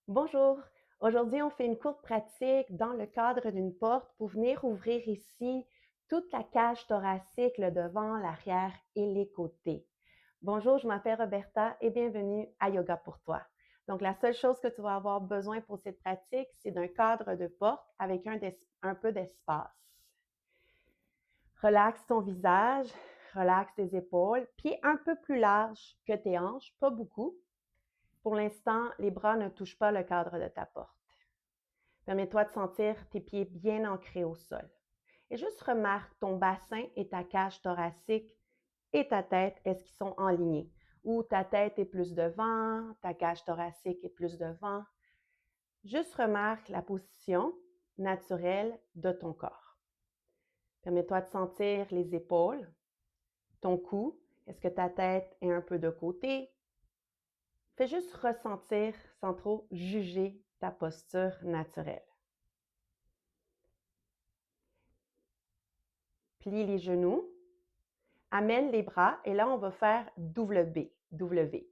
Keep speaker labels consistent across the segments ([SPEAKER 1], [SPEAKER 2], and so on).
[SPEAKER 1] Bonjour, aujourd'hui on fait une courte pratique dans le cadre d'une porte pour venir ouvrir ici toute la cage thoracique, le devant, l'arrière et les côtés. Bonjour, je m'appelle Roberta et bienvenue à Yoga pour toi. Donc la seule chose que tu vas avoir besoin pour cette pratique, c'est d'un cadre de porte avec un peu d'espace. Relaxe ton visage, relaxe tes épaules, pieds un peu plus larges que tes hanches, pas beaucoup. Pour l'instant, les bras ne touchent pas le cadre de ta porte. Permets-toi de sentir tes pieds bien ancrés au sol. Et juste remarque ton bassin et ta cage thoracique et ta tête, est-ce qu'ils sont alignés? Ou ta tête est plus devant, ta cage thoracique est plus devant. Juste remarque la position naturelle de ton corps. Permets-toi de sentir les épaules, ton cou. Est-ce que ta tête est un peu de côté? Fais juste ressentir sans trop juger ta posture naturelle. Plie les genoux, amène les bras et là, on va faire W. W.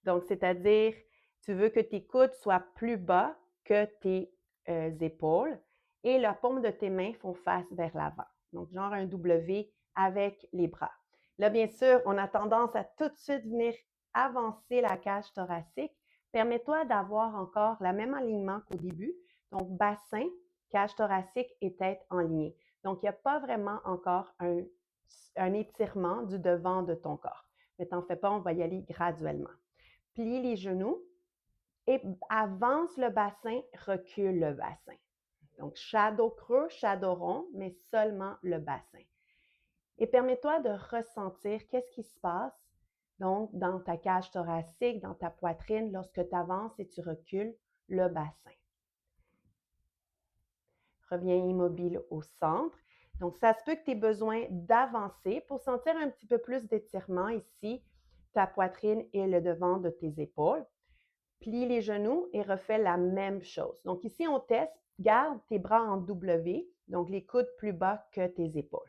[SPEAKER 1] Donc, c'est-à-dire, tu veux que tes coudes soient plus bas que tes épaules et la paume de tes mains font face vers l'avant. Donc, genre un W avec les bras. Là, bien sûr, on a tendance à tout de suite venir avancer la cage thoracique. Permets-toi d'avoir encore le même alignement qu'au début. Donc, bassin, cage thoracique et tête en ligne. Donc, il n'y a pas vraiment encore un étirement du devant de ton corps. Mais t'en fais pas, on va y aller graduellement. Plie les genoux et avance le bassin, recule le bassin. Donc, shadow creux, shadow rond, mais seulement le bassin. Et permets-toi de ressentir qu'est-ce qui se passe donc dans ta cage thoracique, dans ta poitrine, lorsque tu avances et tu recules le bassin. Reviens immobile au centre. Donc, ça se peut que tu aies besoin d'avancer pour sentir un petit peu plus d'étirement ici, ta poitrine et le devant de tes épaules. Plie les genoux et refais la même chose. Donc, ici, on teste, garde tes bras en W, donc les coudes plus bas que tes épaules.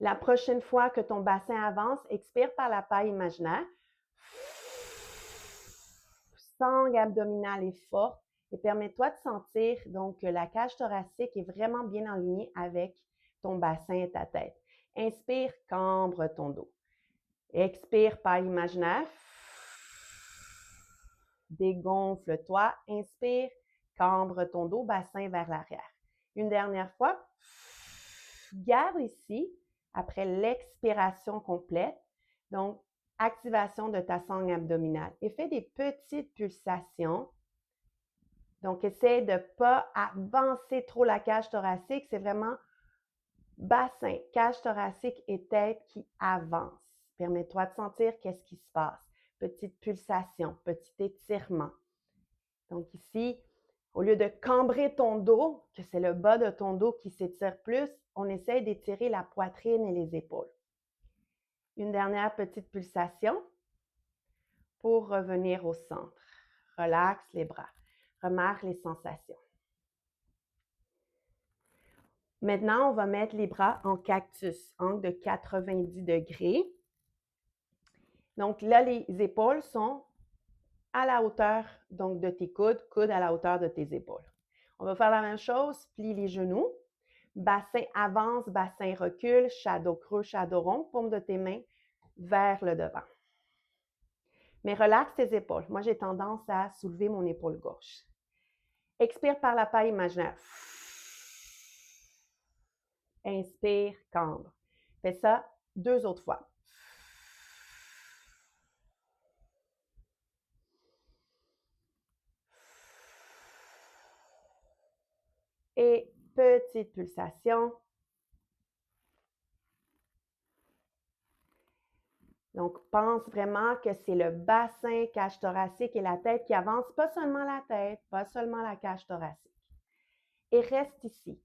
[SPEAKER 1] La prochaine fois que ton bassin avance, expire par la paille imaginaire. Sangle abdominale est forte et permets-toi de sentir donc que la cage thoracique est vraiment bien alignée avec ton bassin et ta tête. Inspire, cambre ton dos. Expire, paille imaginaire. Dégonfle-toi. Inspire, cambre ton dos, bassin vers l'arrière. Une dernière fois. Garde ici, après l'expiration complète, donc activation de ta sangle abdominale et fais des petites pulsations. Donc, essaie de ne pas avancer trop la cage thoracique. C'est vraiment bassin, cage thoracique et tête qui avance. Permets-toi de sentir qu'est-ce qui se passe. Petite pulsation, petit étirement. Donc ici, au lieu de cambrer ton dos, que c'est le bas de ton dos qui s'étire plus, on essaie d'étirer la poitrine et les épaules. Une dernière petite pulsation pour revenir au centre. Relaxe les bras. Remarque les sensations. Maintenant, on va mettre les bras en cactus, angle de 90 degrés. Donc là, les épaules sont à la hauteur donc, de tes coudes, coudes à la hauteur de tes épaules. On va faire la même chose, plie les genoux. Bassin avance, bassin recule, shadow creux, shadow rond, paume de tes mains vers le devant. Mais relaxe tes épaules. Moi, j'ai tendance à soulever mon épaule gauche. Expire par la paille imaginaire. Inspire, cambre. Fais ça 2 autres fois. Et petite pulsation. Donc, pense vraiment que c'est le bassin, cage thoracique et la tête qui avance, pas seulement la tête, pas seulement la cage thoracique. Et reste ici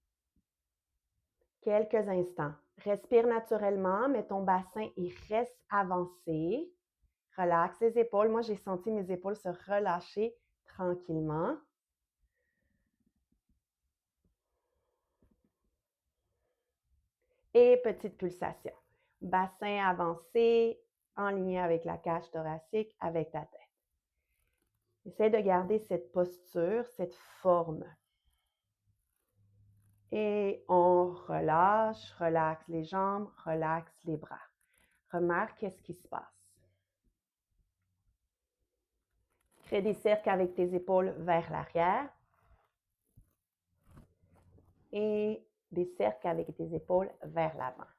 [SPEAKER 1] quelques instants. Respire naturellement, mets ton bassin et reste avancé. Relaxe les épaules. Moi, j'ai senti mes épaules se relâcher tranquillement. Et petite pulsation. Bassin avancé, en ligne avec la cage thoracique, avec ta tête. Essaie de garder cette posture, cette forme. Et on relâche, relaxe les jambes, relaxe les bras. Remarque qu'est-ce qui se passe. Crée des cercles avec tes épaules vers l'arrière. Et des cercles avec tes épaules vers l'avant.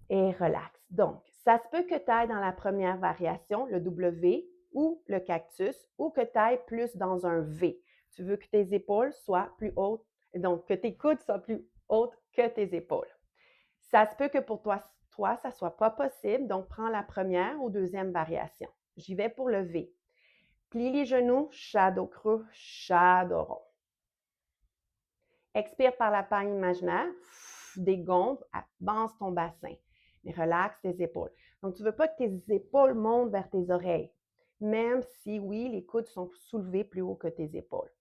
[SPEAKER 1] Et relaxe. Donc, ça se peut que tu ailles dans la première variation, le W ou le cactus, ou que tu ailles plus dans un V. Tu veux que tes épaules soient plus hautes, donc que tes coudes soient plus hautes que tes épaules. Ça se peut que pour toi, ça ne soit pas possible, donc prends la première ou deuxième variation. J'y vais pour le V. Plie les genoux, shadow creux, shadow rond. Expire par la paille imaginaire, dégonfle, avance ton bassin, mais relaxe tes épaules. Donc, tu ne veux pas que tes épaules montent vers tes oreilles, même si, oui, les coudes sont soulevés plus haut que tes épaules.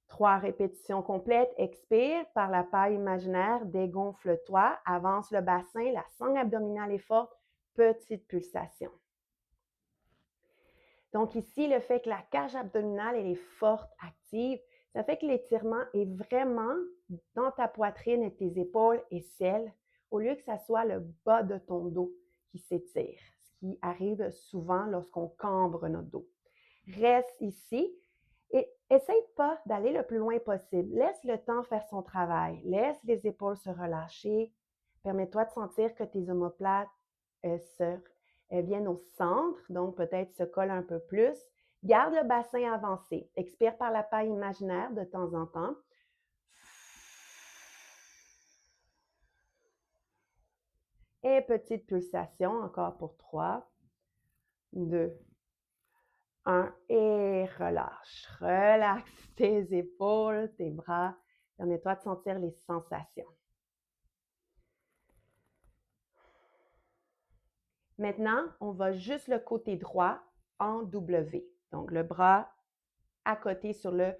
[SPEAKER 1] 3 répétitions complètes. Expire par la paille imaginaire, dégonfle-toi, avance le bassin, la sangle abdominale est forte, petite pulsation. Donc ici, le fait que la cage abdominale elle est forte, active, ça fait que l'étirement est vraiment dans ta poitrine et tes épaules et celles, au lieu que ça soit le bas de ton dos qui s'étire, ce qui arrive souvent lorsqu'on cambre notre dos. Reste ici et essaye pas d'aller le plus loin possible. Laisse le temps faire son travail. Laisse les épaules se relâcher. Permets-toi de sentir que tes omoplates viennent au centre, donc peut-être se collent un peu plus. Garde le bassin avancé. Expire par la paille imaginaire de temps en temps. Et petite pulsation, encore pour 3, 2, 1. Et relâche. Relaxe tes épaules, tes bras. Permets-toi de sentir les sensations. Maintenant, on va juste le côté droit en W. Donc, le bras à côté sur le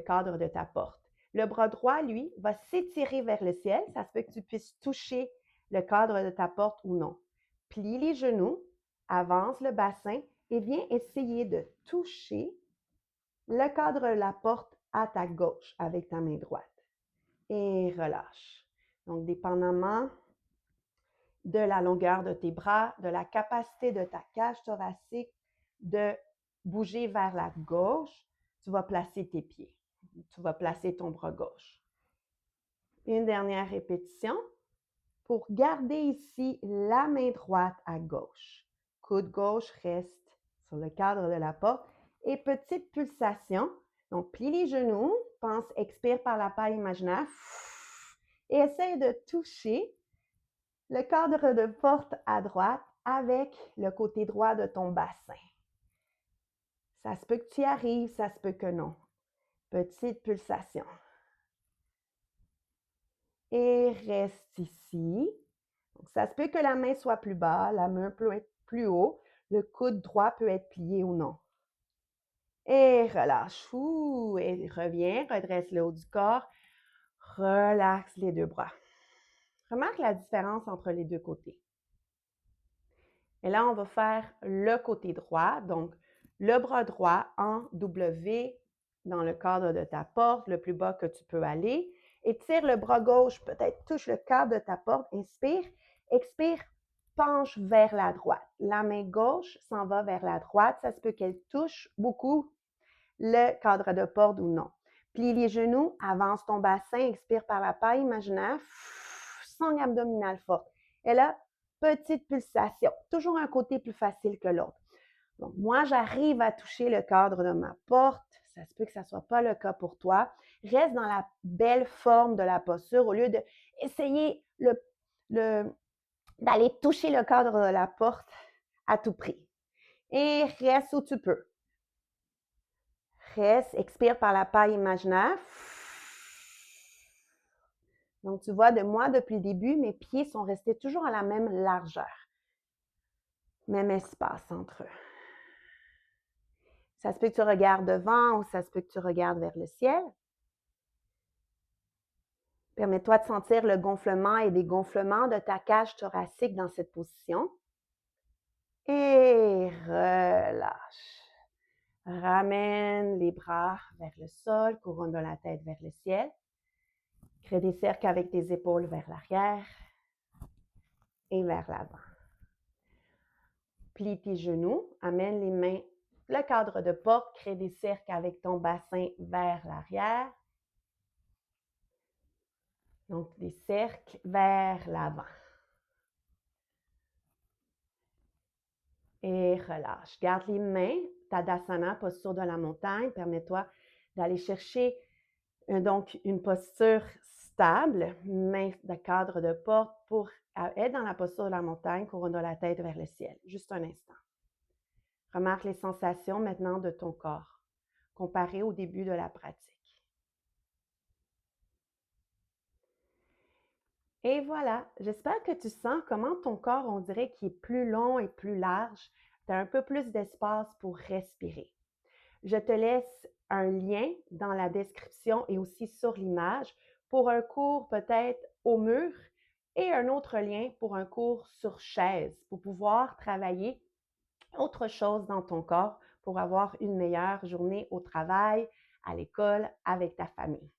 [SPEAKER 1] cadre de ta porte. Le bras droit, lui, va s'étirer vers le ciel. Ça se peut que tu puisses toucher le cadre de ta porte ou non. Plie les genoux, avance le bassin et viens essayer de toucher le cadre de la porte à ta gauche avec ta main droite. Et relâche. Donc, dépendamment de la longueur de tes bras, de la capacité de ta cage thoracique de bouger vers la gauche, tu vas placer tes pieds. Tu vas placer ton bras gauche. Une dernière répétition pour garder ici la main droite à gauche. Coude gauche reste sur le cadre de la porte et petite pulsation. Donc, plie les genoux, pense, expire par la paille imaginaire et essaye de toucher le cadre de porte à droite avec le côté droit de ton bassin. Ça se peut que tu y arrives, ça se peut que non. Petite pulsation. Et reste ici. Donc, ça se peut que la main soit plus bas, la main peut être plus haut, le coude droit peut être plié ou non. Et relâche. Et reviens, redresse le haut du corps. Relaxe les deux bras. Remarque la différence entre les deux côtés. Et là, on va faire le côté droit. Donc, le bras droit en W dans le cadre de ta porte, le plus bas que tu peux aller. Étire le bras gauche, peut-être touche le cadre de ta porte. Inspire. Expire, penche vers la droite. La main gauche s'en va vers la droite. Ça se peut qu'elle touche beaucoup le cadre de porte ou non. Plie les genoux, avance ton bassin, expire par la paille imaginaire. Sangle abdominale forte. Et là, petite pulsation. Toujours un côté plus facile que l'autre. Donc, moi, j'arrive à toucher le cadre de ma porte. Ça se peut que ça ne soit pas le cas pour toi. Reste dans la belle forme de la posture au lieu d'essayer d'aller toucher le cadre de la porte à tout prix. Et reste où tu peux. Reste, expire par la paille imaginaire. Donc, tu vois, depuis le début, mes pieds sont restés toujours à la même largeur. Même espace entre eux. Ça se peut que tu regardes devant ou ça se peut que tu regardes vers le ciel. Permets-toi de sentir le gonflement et dégonflement de ta cage thoracique dans cette position. Et relâche. Ramène les bras vers le sol, couronne de la tête vers le ciel. Crée des cercles avec tes épaules vers l'arrière et vers l'avant. Plie tes genoux, amène les mains, le cadre de porte, crée des cercles avec ton bassin vers l'arrière. Donc, des cercles vers l'avant. Et relâche. Garde les mains, Tadasana, posture de la montagne. Permets-toi d'aller chercher donc une posture stable, main de cadre de porte pour être dans la posture de la montagne, couronne de la tête vers le ciel. Juste un instant. Remarque les sensations maintenant de ton corps, comparé au début de la pratique. Et voilà, j'espère que tu sens comment ton corps, on dirait qu'il est plus long et plus large. Tu as un peu plus d'espace pour respirer. Je te laisse un lien dans la description et aussi sur l'image pour un cours peut-être au mur et un autre lien pour un cours sur chaise pour pouvoir travailler autre chose dans ton corps pour avoir une meilleure journée au travail, à l'école, avec ta famille.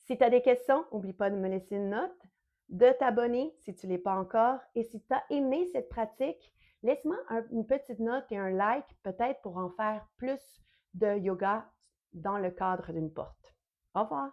[SPEAKER 1] Si tu as des questions, n'oublie pas de me laisser une note, de t'abonner si tu ne l'es pas encore et si tu as aimé cette pratique, laisse-moi une petite note et un like peut-être pour en faire plus de yoga dans le cadre d'une porte. Au revoir!